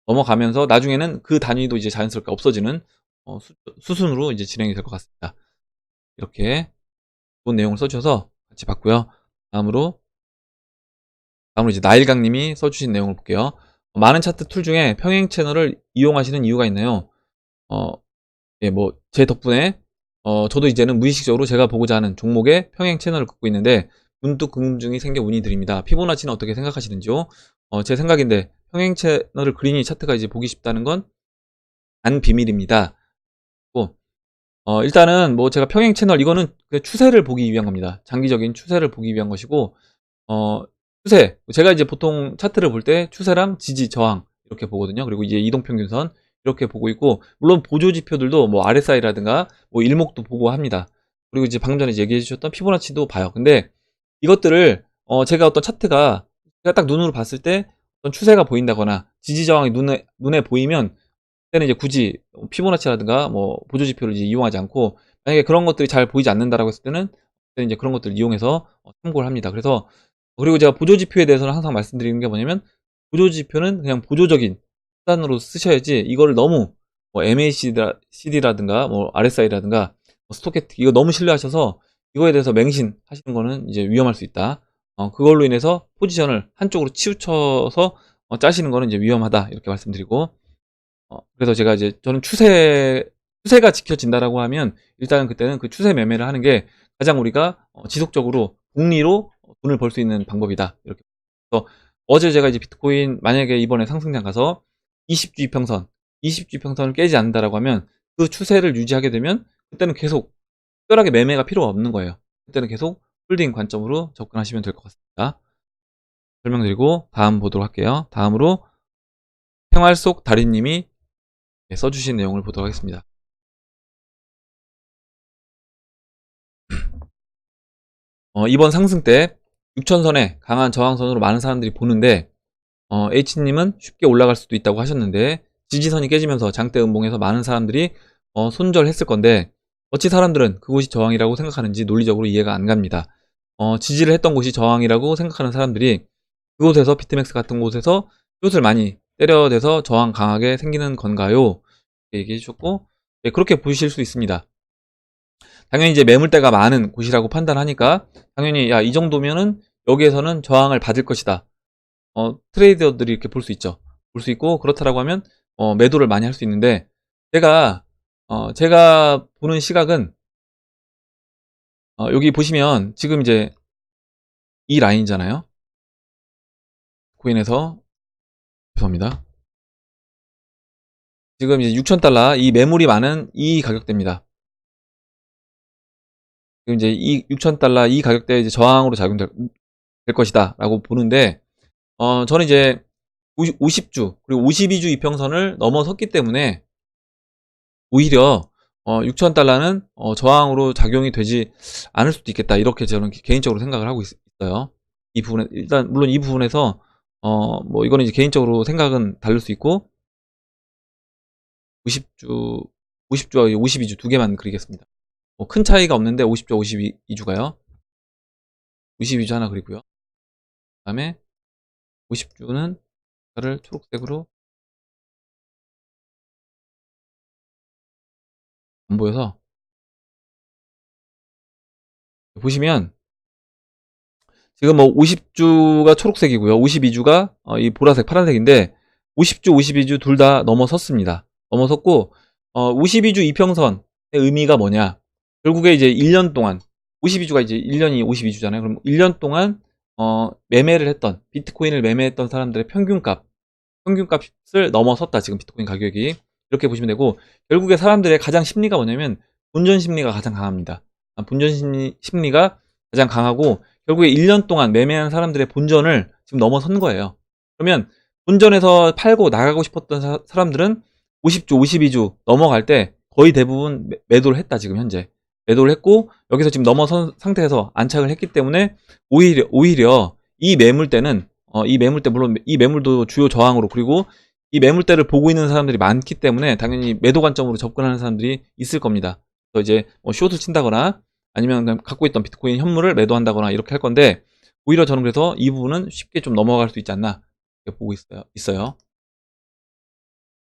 넘어가면서 나중에는 그 단위도 이제 자연스럽게 없어지는 수순으로 이제 진행이 될 것 같습니다. 이렇게 좋은 내용을 써주셔서 같이 봤고요. 다음으로 이제 나일강님이 써주신 내용을 볼게요. 많은 차트 툴 중에 평행 채널을 이용하시는 이유가 있나요? 예, 뭐 제 덕분에 저도 이제는 무의식적으로 제가 보고자 하는 종목의 평행 채널을 긋고 있는데 문득 궁금증이 생겨 문의드립니다. 피보나치는 어떻게 생각하시는지요? 제 생각인데 평행 채널을 그리니 차트가 이제 보기 쉽다는 건 안 비밀입니다. 일단은 뭐 제가 평행 채널 이거는 그 추세를 보기 위한 겁니다. 장기적인 추세를 보기 위한 것이고 추세 제가 이제 보통 차트를 볼 때 추세랑 지지 저항 이렇게 보거든요. 그리고 이제 이동평균선 이렇게 보고 있고, 물론 보조 지표들도 뭐 RSI라든가 뭐 일목도 보고 합니다. 그리고 이제 방금 전에 얘기해 주셨던 피보나치도 봐요. 근데 이것들을 제가 어떤 차트가 제가 딱 눈으로 봤을 때 어떤 추세가 보인다거나 지지 저항이 눈에 보이면 그때는 이제 굳이 피보나치라든가 뭐 보조 지표를 이제 이용하지 않고, 만약에 그런 것들이 잘 보이지 않는다라고 했을 때는 그때는 이제 그런 것들을 이용해서 참고를 합니다. 그래서 그리고 제가 보조 지표에 대해서는 항상 말씀드리는 게 뭐냐면, 보조 지표는 그냥 보조적인 수단으로 쓰셔야지 이거를 너무 뭐 MACD라든가 뭐 RSI라든가 뭐 스토캐틱 이거 너무 신뢰하셔서 이거에 대해서 맹신하시는 거는 이제 위험할 수 있다. 그걸로 인해서 포지션을 한쪽으로 치우쳐서 짜시는 거는 이제 위험하다 이렇게 말씀드리고, 그래서 제가 이제 저는 추세가 지켜진다라고 하면 일단은 그때는 그 추세 매매를 하는 게 가장 우리가 지속적으로 복리로 돈을 벌 수 있는 방법이다. 이렇게. 그래서 어제 제가 이제 비트코인 만약에 이번에 상승장 가서 20주 이평선, 20주 이평선을 깨지 않는다라고 하면 그 추세를 유지하게 되면 그때는 계속 특별하게 매매가 필요가 없는 거예요. 그때는 계속 홀딩 관점으로 접근하시면 될 것 같습니다. 설명드리고 다음 보도록 할게요. 다음으로 생활 속 달인님이 써주신 내용을 보도록 하겠습니다. 이번 상승 때 6천선에 강한 저항선으로 많은 사람들이 보는데 H님은 쉽게 올라갈 수도 있다고 하셨는데 지지선이 깨지면서 장대 음봉에서 많은 사람들이 손절했을 건데 어찌 사람들은 그곳이 저항이라고 생각하는지 논리적으로 이해가 안 갑니다. 지지를 했던 곳이 저항이라고 생각하는 사람들이 그곳에서 비트맥스 같은 곳에서 숏을 많이 때려대서 저항 강하게 생기는 건가요? 얘기해 주셨고, 네, 그렇게 보실 수 있습니다. 당연히 이제 매물대가 많은 곳이라고 판단하니까 당연히 야, 이 정도면은 여기에서는 저항을 받을 것이다. 트레이더들이 이렇게 볼 수 있죠. 볼 수 있고 그렇다라고 하면 매도를 많이 할 수 있는데, 제가 보는 시각은 여기 보시면 지금 이제 이 라인이잖아요. 코인에서 죄송합니다. 지금 이제 6,000달러 이 매물이 많은 이 가격대입니다. 지금 이제 이 6,000달러 이 가격대에 이제 저항으로 작용될 것이다 라고 보는데, 저는 이제 50주 그리고 52주 이평선을 넘어섰기 때문에 오히려 6,000달러는 저항으로 작용이 되지 않을 수도 있겠다 이렇게 저는 개인적으로 생각을 하고 있어요. 이 부분에 일단 물론 이 부분에서 뭐 이거는 이제 개인적으로 생각은 다를 수 있고 50주와 52주 두 개만 그리겠습니다. 뭐 큰 차이가 없는데 50주, 52주가요. 52주 하나 그리고요. 그 다음에 50주는 숫자를 초록색으로 안 보여서 보시면 지금 뭐 50주가 초록색이고요. 52주가 이 보라색, 파란색인데 50주, 52주 둘 다 넘어섰습니다. 넘어섰고 52주 이평선의 의미가 뭐냐? 결국에 이제 1년 동안 52주가 이제 1년이 52주잖아요. 그럼 1년 동안 매매를 했던 비트코인을 매매했던 사람들의 평균값을 넘어섰다. 지금 비트코인 가격이 이렇게 보시면 되고 결국에 사람들의 가장 심리가 뭐냐면 본전 심리가 가장 강합니다. 본전 심리가 가장 강하고 결국에 1년 동안 매매한 사람들의 본전을 지금 넘어선 거예요. 그러면 본전에서 팔고 나가고 싶었던 사람들은 50주, 52주 넘어갈 때 거의 대부분 매도를 했다. 지금 현재 매도를 했고 여기서 지금 넘어선 상태에서 안착을 했기 때문에 오히려 이 매물대는 이 매물대 물론 이 매물도 주요 저항으로 그리고 이 매물대를 보고 있는 사람들이 많기 때문에 당연히 매도 관점으로 접근하는 사람들이 있을 겁니다. 그래서 이제 뭐 숏을 친다거나 아니면 그냥 갖고 있던 비트코인 현물을 매도한다거나 이렇게 할 건데 오히려 저는 그래서 이 부분은 쉽게 좀 넘어갈 수 있지 않나 이렇게 보고 있어요.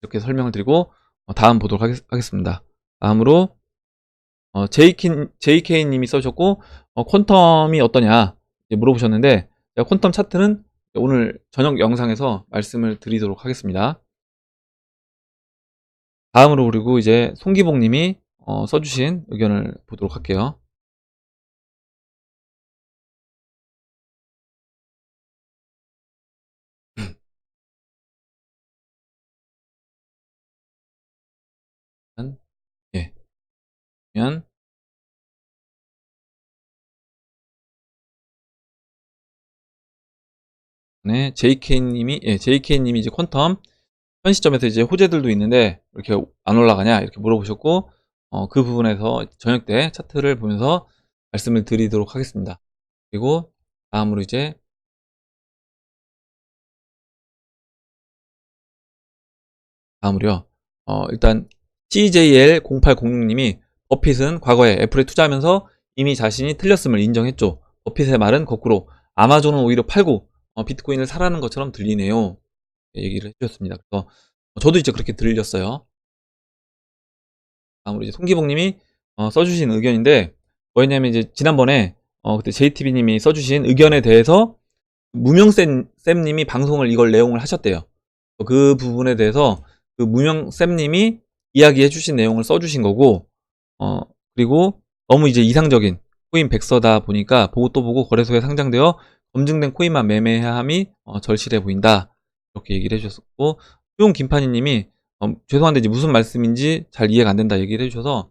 이렇게 설명을 드리고 다음 보도록 하겠습니다. 다음으로 JK님이 써주셨고 퀀텀이 어떠냐 물어보셨는데 제가 퀀텀 차트는 오늘 저녁 영상에서 말씀을 드리도록 하겠습니다. 다음으로 그리고 이제 송기복님이 써주신 의견을 보도록 할게요. 예, 그러면 네, JK님이 이제 퀀텀 현 시점에서 이제 호재들도 있는데 이렇게 안 올라가냐 이렇게 물어보셨고 그 부분에서 저녁 때 차트를 보면서 말씀을 드리도록 하겠습니다. 그리고 다음으로 이제 다음으로요. 일단 CJL0806님이 버핏은 과거에 애플에 투자하면서 이미 자신이 틀렸음을 인정했죠. 버핏의 말은 거꾸로 아마존은 오히려 팔고 비트코인을 사라는 것처럼 들리네요. 얘기를 해주셨습니다. 그래서 저도 이제 그렇게 들렸어요. 다음으로 이제 송기복님이 써주신 의견인데 뭐였냐면 이제 지난번에 그때 JTB님이 써주신 의견에 대해서 무명쌤님이 방송을 이걸 내용을 하셨대요. 그 부분에 대해서 그 무명쌤님이 이야기해 주신 내용을 써주신 거고 어, 그리고 너무 이제 이상적인 코인 백서다 보니까 보고 또 보고 거래소에 상장되어 검증된 코인만 매매해야 함이 절실해 보인다. 이렇게 얘기를 해주셨고 수용 김판희님이 죄송한데 이제 무슨 말씀인지 잘 이해가 안 된다 얘기를 해주셔서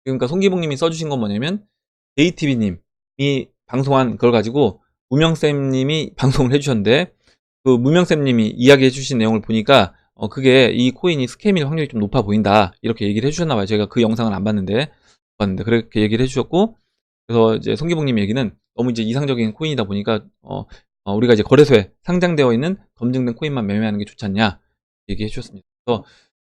그러니까 송기봉님이 써주신 건 뭐냐면 JTB님이 방송한 그걸 가지고 무명쌤님이 방송을 해주셨는데 그 무명쌤님이 이야기해 주신 내용을 보니까 그게 이 코인이 스캠일 확률이 좀 높아 보인다 이렇게 얘기를 해주셨나봐요. 제가 그 영상을 안 봤는데 그렇게 얘기를 해주셨고 그래서 이제 송기봉님 얘기는 너무 이제 이상적인 코인이다 보니까 우리가 이제 거래소에 상장되어 있는 검증된 코인만 매매하는 게 좋지 않냐 얘기해 주셨습니다. 그래서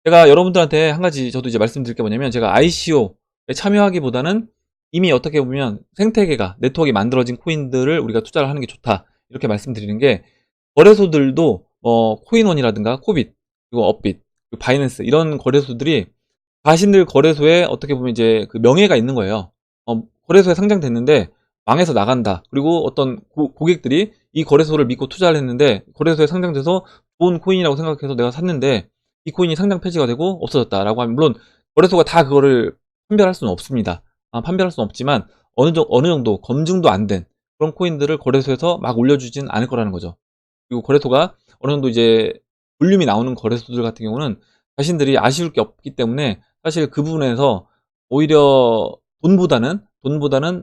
제가 여러분들한테 한 가지 저도 이제 말씀드릴 게 뭐냐면 제가 ICO에 참여하기보다는 이미 어떻게 보면 생태계가 네트워크가 만들어진 코인들을 우리가 투자를 하는 게 좋다 이렇게 말씀드리는 게 거래소들도 코인원이라든가 코빗 그리고 업빗 그리고 바이낸스 이런 거래소들이 자신들 거래소에 어떻게 보면 이제 그 명예가 있는 거예요. 거래소에 상장됐는데 망해서 나간다. 그리고 어떤 고객들이 이 거래소를 믿고 투자를 했는데 거래소에 상장돼서 좋은 코인이라고 생각해서 내가 샀는데 이 코인이 상장 폐지가 되고 없어졌다라고 하면 물론 거래소가 다 그거를 판별할 수는 없습니다. 판별할 수는 없지만 어느 정도 검증도 안 된 그런 코인들을 거래소에서 막 올려주진 않을 거라는 거죠. 그리고 거래소가 어느 정도 이제 볼륨이 나오는 거래소들 같은 경우는 자신들이 아쉬울 게 없기 때문에 사실 그 부분에서 오히려 돈보다는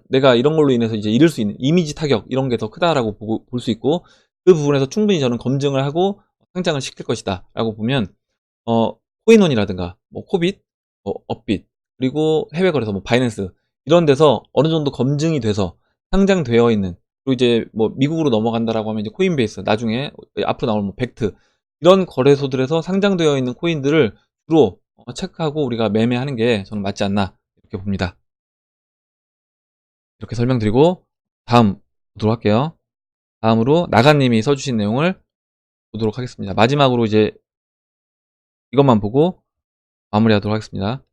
내가 이런 걸로 인해서 이제 잃을 수 있는 이미지 타격 이런 게 더 크다라고 볼 수 있고 그 부분에서 충분히 저는 검증을 하고 상장을 시킬 것이다 라고 보면 코인원이라든가 뭐 코빗, 업빗 그리고 해외 거래소 뭐 바이낸스 이런 데서 어느 정도 검증이 돼서 상장되어 있는 그리고 이제 뭐 미국으로 넘어간다라고 하면 이제 코인베이스 나중에 앞으로 나올 뭐 벡트 이런 거래소들에서 상장되어 있는 코인들을 주로 체크하고 우리가 매매하는 게 저는 맞지 않나 이렇게 봅니다. 이렇게 설명드리고 다음 보도록 할게요. 다음으로 나가님이 써주신 내용을 보도록 하겠습니다. 마지막으로 이제 이것만 보고 마무리하도록 하겠습니다.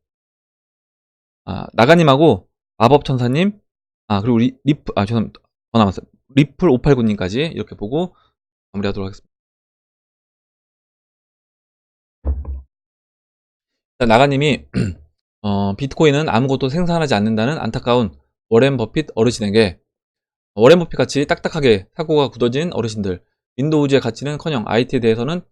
나가님하고 마법천사님, 그리고 죄송합니다. 더 남았어요. 리플 589님까지 이렇게 보고 마무리하도록 하겠습니다. 나가님이 비트코인은 아무것도 생산하지 않는다는 안타까운 워렌 버핏 어르신에게, 워렌 버핏 같이 딱딱하게 사고가 굳어진 어르신들, 윈도우즈의 가치는커녕 IT에 대해서는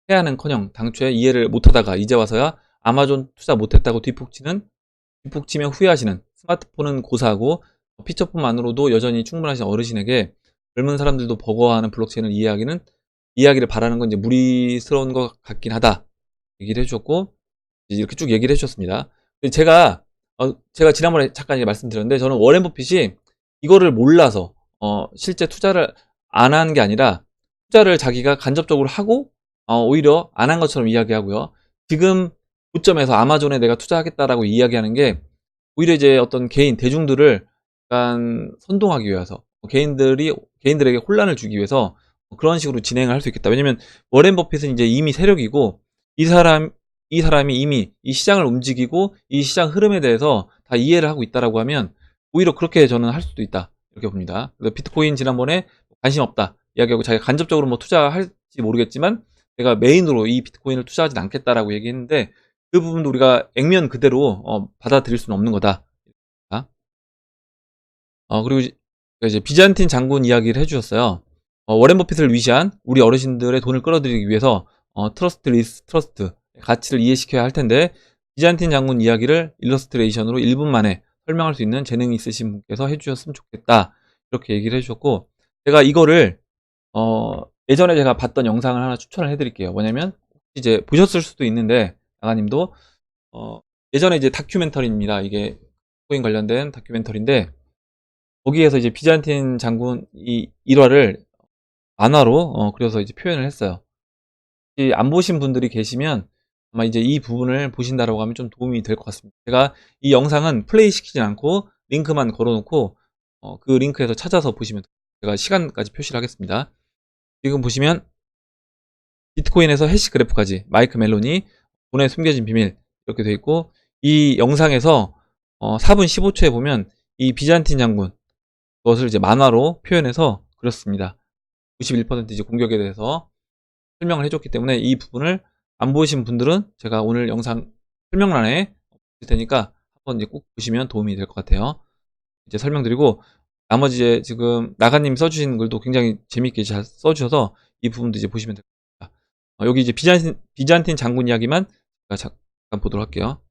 해야는커녕 당초에 이해를 못하다가 이제 와서야 아마존 투자 못했다고 뒷북치며 후회하시는, 스마트폰은 고사하고 피처폰만으로도 여전히 충분하신 어르신에게 젊은 사람들도 버거워하는 블록체인을 이해하기를 바라는 건 이제 무리스러운 것 같긴 하다 얘기를 해주셨고, 이렇게 쭉 얘기를 해주셨습니다. 제가 지난번에 잠깐 말씀드렸는데, 저는 워렌 버핏이 이거를 몰라서 실제 투자를 안 한 게 아니라 투자를 자기가 간접적으로 하고 오히려 안 한 것처럼 이야기하고요. 지금 고점에서 아마존에 내가 투자하겠다라고 이야기하는 게 오히려 이제 어떤 대중들을 약간 선동하기 위해서, 개인들에게 혼란을 주기 위해서 그런 식으로 진행을 할 수 있겠다. 왜냐면 워렌 버핏은 이제 이미 세력이고, 이 사람이 이미 이 시장을 움직이고 이 시장 흐름에 대해서 다 이해를 하고 있다라고 하면 오히려 그렇게 저는 할 수도 있다, 이렇게 봅니다. 그래서 비트코인 지난번에 관심 없다 이야기하고 자기가 간접적으로 뭐 투자할지 모르겠지만 내가 메인으로 이 비트코인을 투자하진 않겠다라고 얘기했는데, 그 부분도 우리가 액면 그대로 받아들일 수는 없는 거다. 그리고 이제 비잔틴 장군 이야기를 해주셨어요. 워렌 버핏을 위시한 우리 어르신들의 돈을 끌어들이기 위해서 트러스트 리스 트러스트 가치를 이해시켜야 할 텐데, 비잔틴 장군 이야기를 일러스트레이션으로 1분 만에 설명할 수 있는 재능이 있으신 분께서 해주셨으면 좋겠다, 이렇게 얘기를 해주셨고, 제가 이거를 예전에 제가 봤던 영상을 하나 추천을 해드릴게요. 뭐냐면 이제 보셨을 수도 있는데, 나가님도 예전에 이제 다큐멘터리입니다. 이게 코인 관련된 다큐멘터리인데, 거기에서 이제 비잔틴 장군 이 일화를 만화로 그려서 이제 표현을 했어요. 안 보신 분들이 계시면 아마 이제 이 부분을 보신다라고 하면 좀 도움이 될 것 같습니다. 제가 이 영상은 플레이 시키지 않고 링크만 걸어놓고 그 링크에서 찾아서 보시면 돼요. 제가 시간까지 표시를 하겠습니다. 지금 보시면 비트코인에서 해시 그래프까지 마이크 멜로니 돈의 숨겨진 비밀 이렇게 되어 있고, 이 영상에서 4분 15초에 보면 이 비잔틴 장군 그것을 이제 만화로 표현해서 그렸습니다. 91% 이제 공격에 대해서 설명을 해줬기 때문에 이 부분을 안 보신 분들은 제가 오늘 영상 설명란에 줄 테니까 한번 이제 꼭 보시면 도움이 될 것 같아요. 이제 설명드리고, 나머지 이제 지금 나가님 써주신 글도 굉장히 재밌게 잘 써주셔서 이 부분도 이제 보시면 될 것 같습니다. 여기 이제 비잔틴 장군 이야기만 제가 잠깐 보도록 할게요.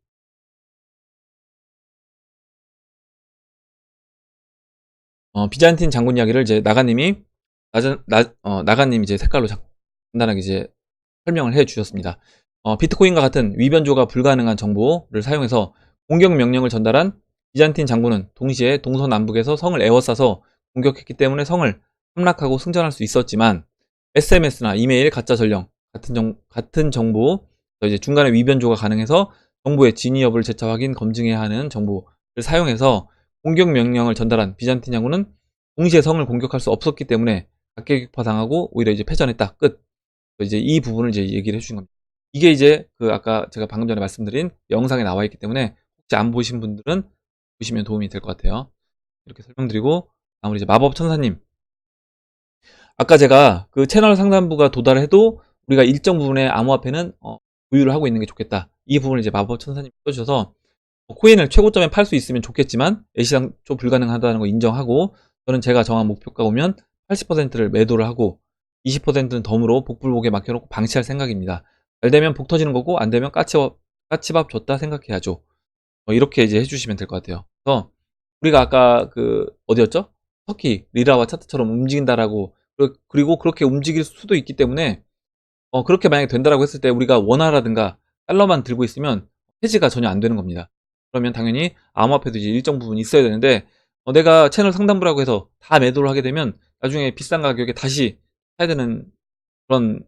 비잔틴 장군 이야기를 이제 나가님이 이제 색깔로 간단하게 이제 설명을 해 주셨습니다. 비트코인과 같은 위변조가 불가능한 정보를 사용해서 공격 명령을 전달한 비잔틴 장군은 동시에 동서남북에서 성을 에워싸서 공격했기 때문에 성을 함락하고 승전할 수 있었지만, SMS나 이메일 가짜 전령 같은 정보, 이제 중간에 위변조가 가능해서 정보의 진위 여부를 재차 확인 검증해야 하는 정보를 사용해서 공격 명령을 전달한 비잔틴 장군은 동시에 성을 공격할 수 없었기 때문에 각계격파당하고 오히려 이제 패전했다. 끝. 이제 이 부분을 이제 얘기를 해주신 겁니다. 이게 이제 아까 제가 방금 전에 말씀드린 영상에 나와 있기 때문에 혹시 안 보신 분들은 보시면 도움이 될 것 같아요. 이렇게 설명드리고, 마무리 이제 마법 천사님. 아까 제가 그 채널 상단부가 도달해도 우리가 일정 부분의 암호화폐는 보유를 하고 있는 게 좋겠다. 이 부분을 이제 마법 천사님 써주셔서 코인을 최고점에 팔 수 있으면 좋겠지만 애시당 좀 불가능하다는 거 인정하고, 저는 제가 정한 목표가 오면 80%를 매도를 하고 20%는 덤으로 복불복에 맡겨놓고 방치할 생각입니다. 잘 되면 복 터지는 거고 안 되면 까치밥 줬다 생각해야죠. 이렇게 이제 해주시면 될 것 같아요. 그래서 우리가 아까 어디였죠? 터키 리라와 차트처럼 움직인다라고, 그리고 그렇게 움직일 수도 있기 때문에 그렇게 만약에 된다라고 했을 때 우리가 원화라든가 달러만 들고 있으면 해지가 전혀 안 되는 겁니다. 그러면 당연히 암호화폐도 이제 일정 부분 있어야 되는데, 내가 채널 상단부라고 해서 다 매도를 하게 되면 나중에 비싼 가격에 다시 사야 되는 그런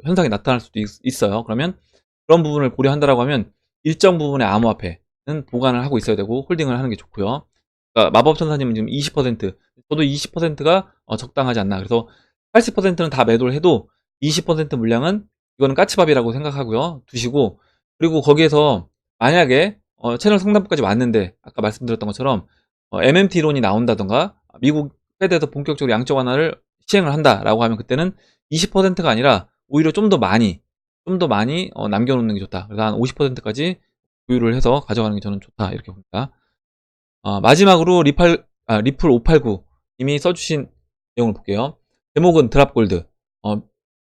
현상이 나타날 수도 있어요. 그러면 그런 부분을 고려한다라고 하면 일정 부분의 암호화폐는 보관을 하고 있어야 되고 홀딩을 하는 게 좋고요. 그러니까 마법천사님은 지금 20%, 저도 20%가 적당하지 않나. 그래서 80%는 다 매도를 해도 20% 물량은 이거는 까치밥이라고 생각하고요. 두시고, 그리고 거기에서 만약에 채널 상단부까지 왔는데 아까 말씀드렸던 것처럼 MMT론이 나온다던가 미국 패드에서 본격적으로 양적 완화를 시행을 한다라고 하면 그때는 20%가 아니라 오히려 좀 더 많이 남겨놓는 게 좋다. 그래서 한 50%까지 보유를 해서 가져가는 게 저는 좋다 이렇게 봅니다. 마지막으로 리플 589 님이 써주신 내용을 볼게요. 제목은 드랍골드.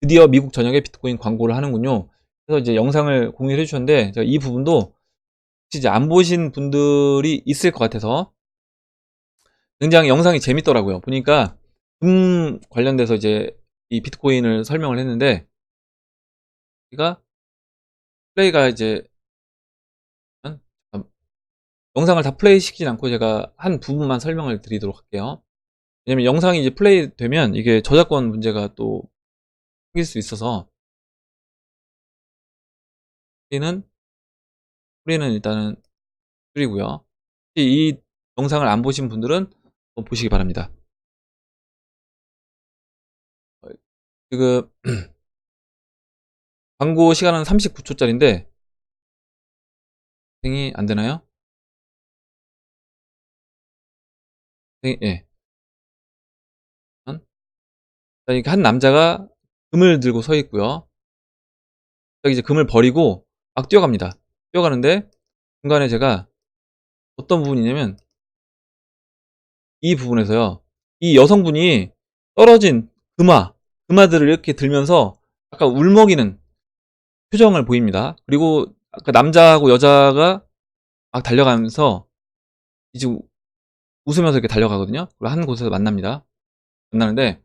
드디어 미국 전역에 비트코인 광고를 하는군요. 그래서 이제 영상을 공유해 주셨는데 제가 이 부분도 혹시 이제 안 보신 분들이 있을 것 같아서 굉장히 영상이 재밌더라고요. 보니까 관련돼서 이제 이 비트코인을 설명을 했는데 제가 플레이가 이제 영상을 다 플레이 시키진 않고 제가 한 부분만 설명을 드리도록 할게요. 왜냐면 영상이 이제 플레이 되면 이게 저작권 문제가 또 생길 수 있어서 소리는 일단은 줄이고요. 이 영상을 안 보신 분들은 보시기 바랍니다. 지금 광고 시간은 39초짜리인데 생이 안 되나요? 예. 이렇게 한 남자가 금을 들고 서 있고요. 이제 금을 버리고 막 뛰어갑니다. 뛰어가는데 중간에 제가 어떤 부분이냐면 이 부분에서요. 이 여성분이 떨어진 금화들을 이렇게 들면서 약간 울먹이는 표정을 보입니다. 그리고 아까 남자하고 여자가 막 달려가면서 이제 웃으면서 이렇게 달려가거든요. 그리고 한 곳에서 만나는데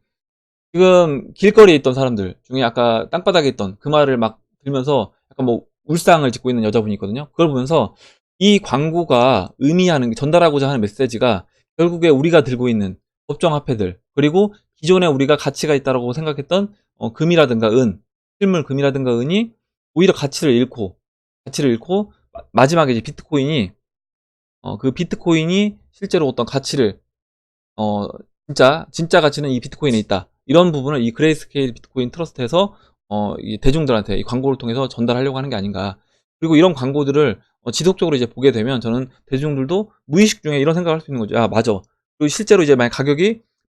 지금 길거리에 있던 사람들 중에 아까 땅바닥에 있던 금화를 막 들면서 약간 뭐 울상을 짓고 있는 여자분이 있거든요. 그걸 보면서 이 광고가 의미하는 전달하고자 하는 메시지가 결국에 우리가 들고 있는 법정 화폐들 그리고 기존에 우리가 가치가 있다고 생각했던 금이라든가 실물 금이라든가 은이 오히려 가치를 잃고 마지막에 이제 비트코인이 그 비트코인이 실제로 어떤 가치를 어, 진짜 가치는 이 비트코인에 있다. 이런 부분을 이 그레이스케일 비트코인 트러스트에서 이 대중들한테 이 광고를 통해서 전달하려고 하는 게 아닌가. 그리고 이런 광고들을 지속적으로 이제 보게 되면 저는 대중들도 무의식 중에 이런 생각을 할 수 있는 거죠. 아, 맞아. 그리고 실제로 이제 만약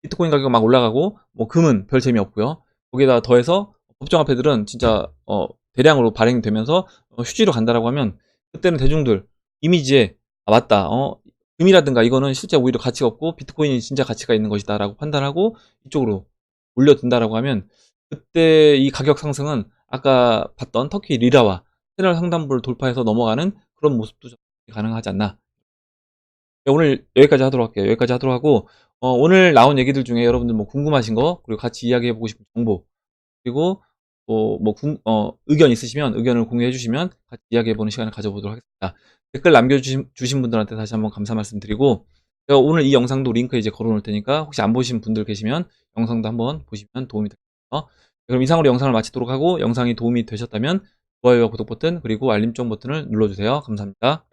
비트코인 가격이 막 올라가고 뭐 금은 별 재미 없고요. 거기에다 더해서 법정화폐들은 진짜 대량으로 발행되면서 휴지로 간다라고 하면 그때는 대중들 이미지에 아, 맞다. 금이라든가 이거는 실제 오히려 가치가 없고 비트코인이 진짜 가치가 있는 것이다 라고 판단하고 이쪽으로 올려둔다라고 하면 그때 이 가격 상승은 아까 봤던 터키 리라와 채널 상단부를 돌파해서 넘어가는 그런 모습도 가능하지 않나. 오늘 여기까지 하도록 할게요. 여기까지 하도록 하고 오늘 나온 얘기들 중에 여러분들 뭐 궁금하신 거 그리고 같이 이야기해보고 싶은 정보 그리고 의견 있으시면 의견을 공유해 주시면 같이 이야기해보는 시간을 가져보도록 하겠습니다. 댓글 남겨주신 분들한테 다시 한번 감사 말씀드리고 제가 오늘 이 영상도 링크에 이제 걸어 놓을 테니까 혹시 안 보신 분들 계시면 영상도 한번 보시면 도움이 되겠습니다. 그럼 이상으로 영상을 마치도록 하고 영상이 도움이 되셨다면 좋아요와 구독 버튼 그리고 알림종 버튼을 눌러주세요. 감사합니다.